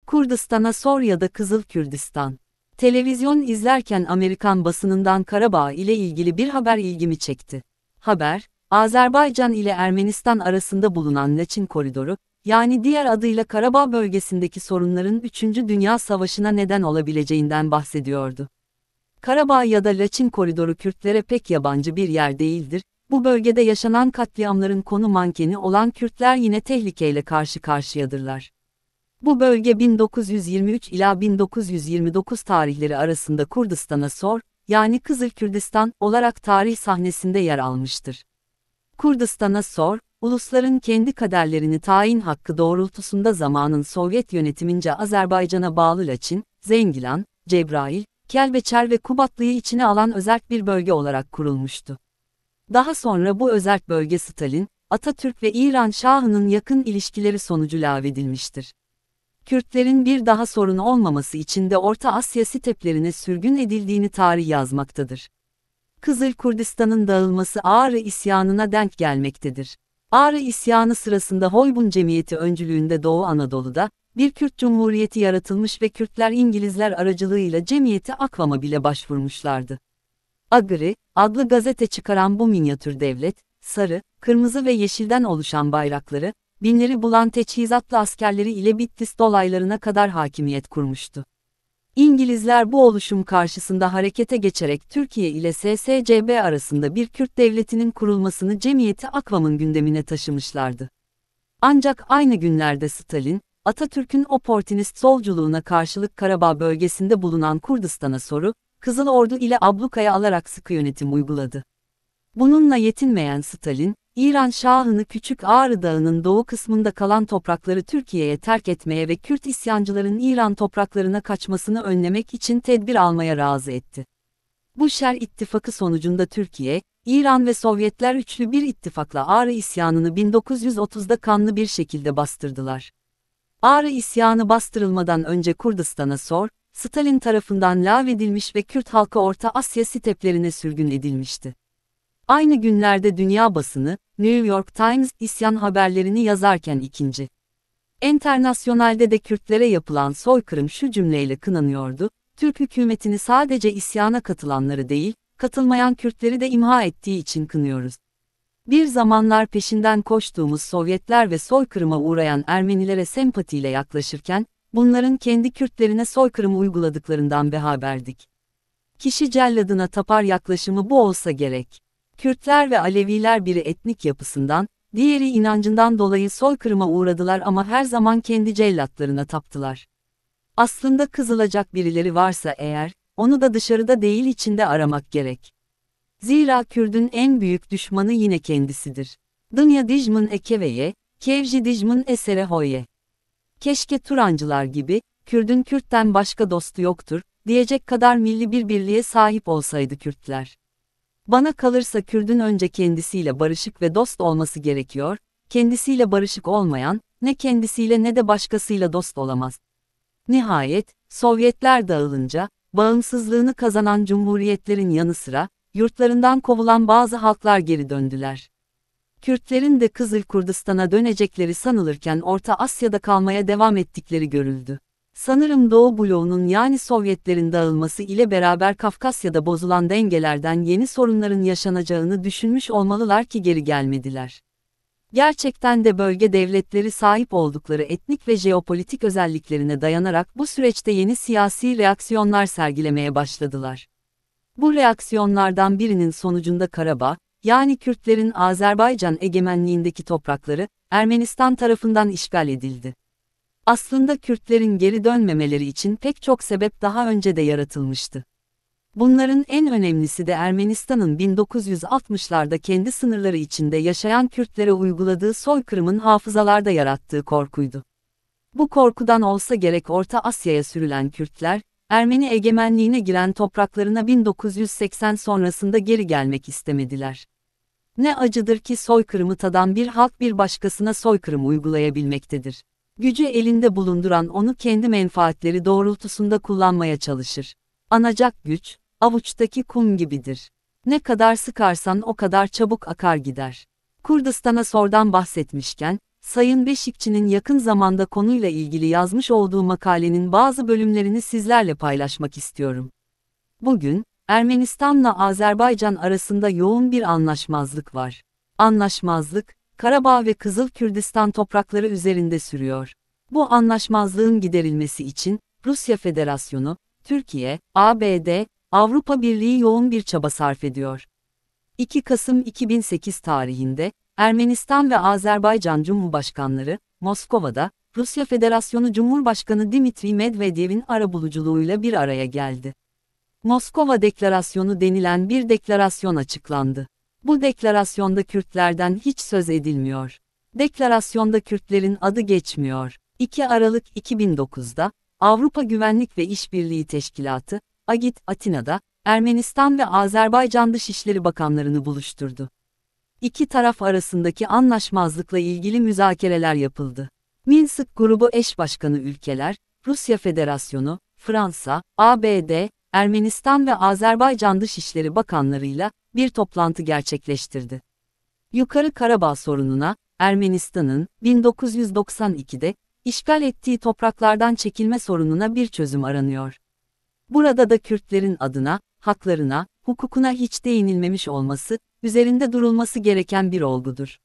Kurdistan'a sor ya da Kızıl Kürdistan. Televizyon izlerken Amerikan basınından Karabağ ile ilgili bir haber ilgimi çekti. Haber, Azerbaycan ile Ermenistan arasında bulunan Laçin Koridoru, yani diğer adıyla Karabağ bölgesindeki sorunların 3. Dünya Savaşı'na neden olabileceğinden bahsediyordu. Karabağ ya da Laçin Koridoru Kürtlere pek yabancı bir yer değildir. Bu bölgede yaşanan katliamların konu mankeni olan Kürtler yine tehlikeyle karşı karşıyadırlar. Bu bölge 1923 ila 1929 tarihleri arasında Kurdistan'a sor, yani Kızıl Kürdistan olarak tarih sahnesinde yer almıştır. Kurdistan'a sor, ulusların kendi kaderlerini tayin hakkı doğrultusunda zamanın Sovyet yönetimince Azerbaycan'a bağlı Laçin, Zengilan, Cebrail, Kelbeçer ve Kubatlı'yı içine alan özerk bir bölge olarak kurulmuştu. Daha sonra bu özerk bölge Stalin, Atatürk ve İran Şahı'nın yakın ilişkileri sonucu lağvedilmiştir. Kürtlerin bir daha sorun olmaması için de Orta Asya steplerine sürgün edildiğini tarih yazmaktadır. Kızıl Kurdistan'ın dağılması Ağrı isyanına denk gelmektedir. Ağrı isyanı sırasında Hoybun Cemiyeti öncülüğünde Doğu Anadolu'da bir Kürt Cumhuriyeti yaratılmış ve Kürtler İngilizler aracılığıyla cemiyeti akvama bile başvurmuşlardı. Agri adlı gazete çıkaran bu minyatür devlet, sarı, kırmızı ve yeşilden oluşan bayrakları, binleri bulan teçhizatlı askerleri ile Bitlis dolaylarına kadar hakimiyet kurmuştu. İngilizler bu oluşum karşısında harekete geçerek Türkiye ile SSCB arasında bir Kürt devletinin kurulmasını Cemiyeti Akvam'ın gündemine taşımışlardı. Ancak aynı günlerde Stalin, Atatürk'ün oportunist solculuğuna karşılık Karabağ bölgesinde bulunan Kurdistan'a soru, Kızıl Ordu ile ablukaya alarak sıkı yönetim uyguladı. Bununla yetinmeyen Stalin, İran Şahı'nı Küçük Ağrı Dağı'nın doğu kısmında kalan toprakları Türkiye'ye terk etmeye ve Kürt isyancıların İran topraklarına kaçmasını önlemek için tedbir almaya razı etti. Bu şer ittifakı sonucunda Türkiye, İran ve Sovyetler üçlü bir ittifakla Ağrı isyanını 1930'da kanlı bir şekilde bastırdılar. Ağrı isyanı bastırılmadan önce Kurdistan'a sor, Stalin tarafından lağvedilmiş ve Kürt halkı Orta Asya steplerine sürgün edilmişti. Aynı günlerde dünya basını, New York Times isyan haberlerini yazarken 2. Enternasyonal'de de Kürtlere yapılan soykırım şu cümleyle kınanıyordu: Türk hükümetini sadece isyana katılanları değil, katılmayan Kürtleri de imha ettiği için kınıyoruz. Bir zamanlar peşinden koştuğumuz Sovyetler ve soykırıma uğrayan Ermenilere sempatiyle yaklaşırken, bunların kendi Kürtlerine soykırım uyguladıklarından haberdik. Kişi celladına tapar yaklaşımı bu olsa gerek. Kürtler ve Aleviler biri etnik yapısından, diğeri inancından dolayı soykırıma uğradılar ama her zaman kendi cellatlarına taptılar. Aslında kızılacak birileri varsa eğer, onu da dışarıda değil içinde aramak gerek. Zira Kürdün en büyük düşmanı yine kendisidir. Dünya dijmin ekeveye, kevji dijmin esere hoye. Keşke Turancılar gibi, Kürdün Kürt'ten başka dostu yoktur, diyecek kadar milli bir birliğe sahip olsaydı Kürtler. Bana kalırsa Kürdün önce kendisiyle barışık ve dost olması gerekiyor, kendisiyle barışık olmayan, ne kendisiyle ne de başkasıyla dost olamaz. Nihayet, Sovyetler dağılınca, bağımsızlığını kazanan cumhuriyetlerin yanı sıra, yurtlarından kovulan bazı halklar geri döndüler. Kürtlerin de Kızıl Kurdistan'a dönecekleri sanılırken Orta Asya'da kalmaya devam ettikleri görüldü. Sanırım Doğu bloğunun yani Sovyetlerin dağılması ile beraber Kafkasya'da bozulan dengelerden yeni sorunların yaşanacağını düşünmüş olmalılar ki geri gelmediler. Gerçekten de bölge devletleri sahip oldukları etnik ve jeopolitik özelliklerine dayanarak bu süreçte yeni siyasi reaksiyonlar sergilemeye başladılar. Bu reaksiyonlardan birinin sonucunda Karabağ, yani Kürtlerin Azerbaycan egemenliğindeki toprakları, Ermenistan tarafından işgal edildi. Aslında Kürtlerin geri dönmemeleri için pek çok sebep daha önce de yaratılmıştı. Bunların en önemlisi de Ermenistan'ın 1960'larda kendi sınırları içinde yaşayan Kürtlere uyguladığı soykırımın hafızalarda yarattığı korkuydu. Bu korkudan olsa gerek Orta Asya'ya sürülen Kürtler, Ermeni egemenliğine giren topraklarına 1980 sonrasında geri gelmek istemediler. Ne acıdır ki soykırımı tadan bir halk bir başkasına soykırım uygulayabilmektedir. Gücü elinde bulunduran onu kendi menfaatleri doğrultusunda kullanmaya çalışır. Anacak güç, avuçtaki kum gibidir. Ne kadar sıkarsan o kadar çabuk akar gider. Kurdistan'a sordan bahsetmişken, Sayın Beşikçi'nin yakın zamanda konuyla ilgili yazmış olduğu makalenin bazı bölümlerini sizlerle paylaşmak istiyorum. Bugün, Ermenistan'la Azerbaycan arasında yoğun bir anlaşmazlık var. Anlaşmazlık, Karabağ ve Kızıl Kürdistan toprakları üzerinde sürüyor. Bu anlaşmazlığın giderilmesi için, Rusya Federasyonu, Türkiye, ABD, Avrupa Birliği yoğun bir çaba sarf ediyor. 2 Kasım 2008 tarihinde, Ermenistan ve Azerbaycan Cumhurbaşkanları, Moskova'da, Rusya Federasyonu Cumhurbaşkanı Dmitri Medvedev'in arabuluculuğuyla bir araya geldi. Moskova Deklarasyonu denilen bir deklarasyon açıklandı. Bu deklarasyonda Kürtlerden hiç söz edilmiyor. Deklarasyonda Kürtlerin adı geçmiyor. 2 Aralık 2009'da, Avrupa Güvenlik ve İşbirliği Teşkilatı, AGİT, Atina'da, Ermenistan ve Azerbaycan Dışişleri Bakanlarını buluşturdu. İki taraf arasındaki anlaşmazlıkla ilgili müzakereler yapıldı. Minsk grubu eş başkanı ülkeler, Rusya Federasyonu, Fransa, ABD, Ermenistan ve Azerbaycan Dışişleri Bakanlarıyla bir toplantı gerçekleştirdi. Yukarı Karabağ sorununa, Ermenistan'ın 1992'de işgal ettiği topraklardan çekilme sorununa bir çözüm aranıyor. Burada da Kürtlerin adına, haklarına, hukukuna hiç değinilmemiş olması, üzerinde durulması gereken bir olgudur.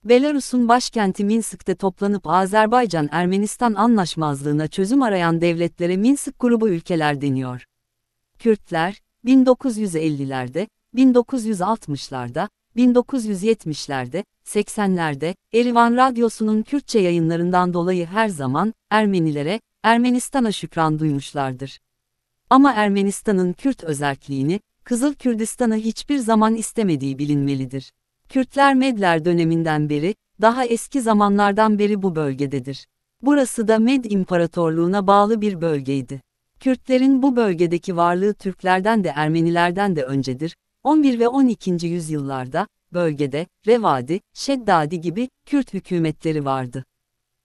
Belarus'un başkenti Minsk'te toplanıp Azerbaycan-Ermenistan anlaşmazlığına çözüm arayan devletlere Minsk grubu ülkeler deniyor. Kürtler, 1950'lerde, 1960'larda, 1970'lerde, 80'lerde, Erivan Radyosu'nun Kürtçe yayınlarından dolayı her zaman, Ermenilere, Ermenistan'a şükran duymuşlardır. Ama Ermenistan'ın Kürt özerkliğini, Kızıl Kürdistan'ı hiçbir zaman istemediği bilinmelidir. Kürtler Medler döneminden beri, daha eski zamanlardan beri bu bölgededir. Burası da Med İmparatorluğu'na bağlı bir bölgeydi. Kürtlerin bu bölgedeki varlığı Türklerden de Ermenilerden de öncedir. 11 ve 12. yüzyıllarda, bölgede, Revadi, Şeddadi gibi, Kürt hükümetleri vardı.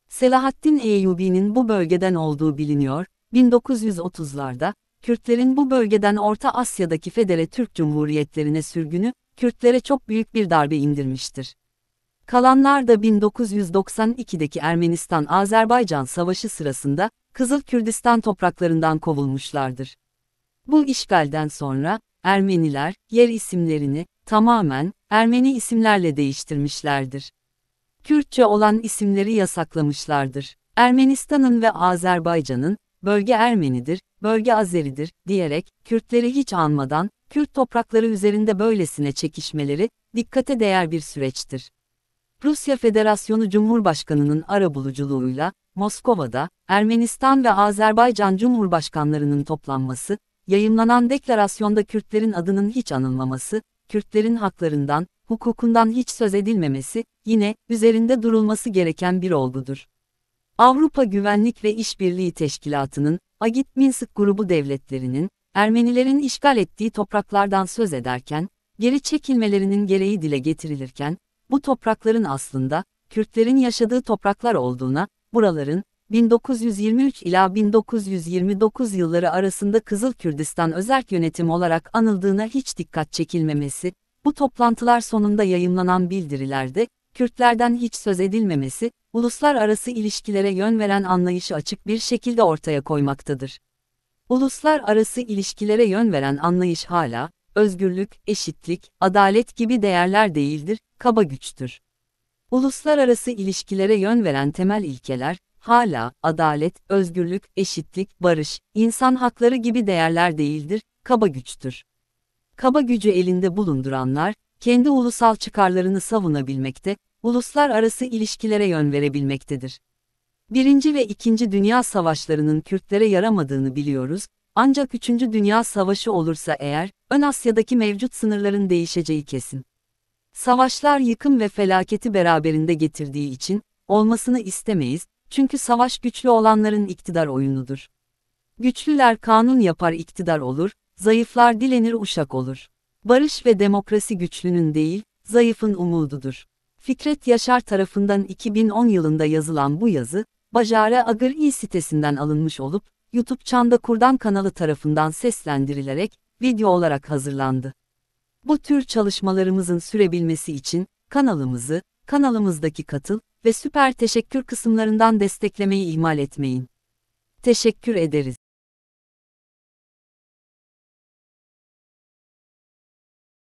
Selahaddin Eyyubi'nin bu bölgeden olduğu biliniyor, 1930'larda, Kürtlerin bu bölgeden Orta Asya'daki Federe Türk Cumhuriyetlerine sürgünü, Kürtlere çok büyük bir darbe indirmiştir. Kalanlar da 1992'deki Ermenistan-Azerbaycan Savaşı sırasında, Kızıl Kürdistan topraklarından kovulmuşlardır. Bu işgalden sonra, Ermeniler, yer isimlerini, tamamen, Ermeni isimlerle değiştirmişlerdir. Kürtçe olan isimleri yasaklamışlardır. Ermenistan'ın ve Azerbaycan'ın, bölge Ermenidir, bölge Azeridir, diyerek, Kürtleri hiç anmadan, Kürt toprakları üzerinde böylesine çekişmeleri, dikkate değer bir süreçtir. Rusya Federasyonu Cumhurbaşkanı'nın arabuluculuğuyla, Moskova'da, Ermenistan ve Azerbaycan Cumhurbaşkanlarının toplanması, yayımlanan deklarasyonda Kürtlerin adının hiç anılmaması, Kürtlerin haklarından, hukukundan hiç söz edilmemesi, yine, üzerinde durulması gereken bir olgudur. Avrupa Güvenlik ve İşbirliği Teşkilatı'nın, AGİT Minsk grubu devletlerinin, Ermenilerin işgal ettiği topraklardan söz ederken, geri çekilmelerinin gereği dile getirilirken, bu toprakların aslında, Kürtlerin yaşadığı topraklar olduğuna, buraların, 1923 ila 1929 yılları arasında Kızıl Kürdistan özerk yönetim olarak anıldığına hiç dikkat çekilmemesi, bu toplantılar sonunda yayımlanan bildirilerde, Kürtlerden hiç söz edilmemesi, uluslararası ilişkilere yön veren anlayışı açık bir şekilde ortaya koymaktadır. Uluslararası ilişkilere yön veren anlayış hala, özgürlük, eşitlik, adalet gibi değerler değildir, kaba güçtür. Uluslararası ilişkilere yön veren temel ilkeler, hala, adalet, özgürlük, eşitlik, barış, insan hakları gibi değerler değildir, kaba güçtür. Kaba gücü elinde bulunduranlar, kendi ulusal çıkarlarını savunabilmekte, uluslararası ilişkilere yön verebilmektedir. Birinci ve İkinci Dünya Savaşlarının Kürtlere yaramadığını biliyoruz, ancak Üçüncü Dünya Savaşı olursa eğer, Ön Asya'daki mevcut sınırların değişeceği kesin. Savaşlar yıkım ve felaketi beraberinde getirdiği için, olmasını istemeyiz, çünkü savaş güçlü olanların iktidar oyunudur. Güçlüler kanun yapar iktidar olur, zayıflar dilenir uşak olur. Barış ve demokrasi güçlünün değil, zayıfın umududur. Fikret Yaşar tarafından 2010 yılında yazılan bu yazı, Bajare Agır sitesinden alınmış olup, YouTube Çanda Kurdan kanalı tarafından seslendirilerek, video olarak hazırlandı. Bu tür çalışmalarımızın sürebilmesi için, kanalımızdaki katıl ve süper teşekkür kısımlarından desteklemeyi ihmal etmeyin. Teşekkür ederiz.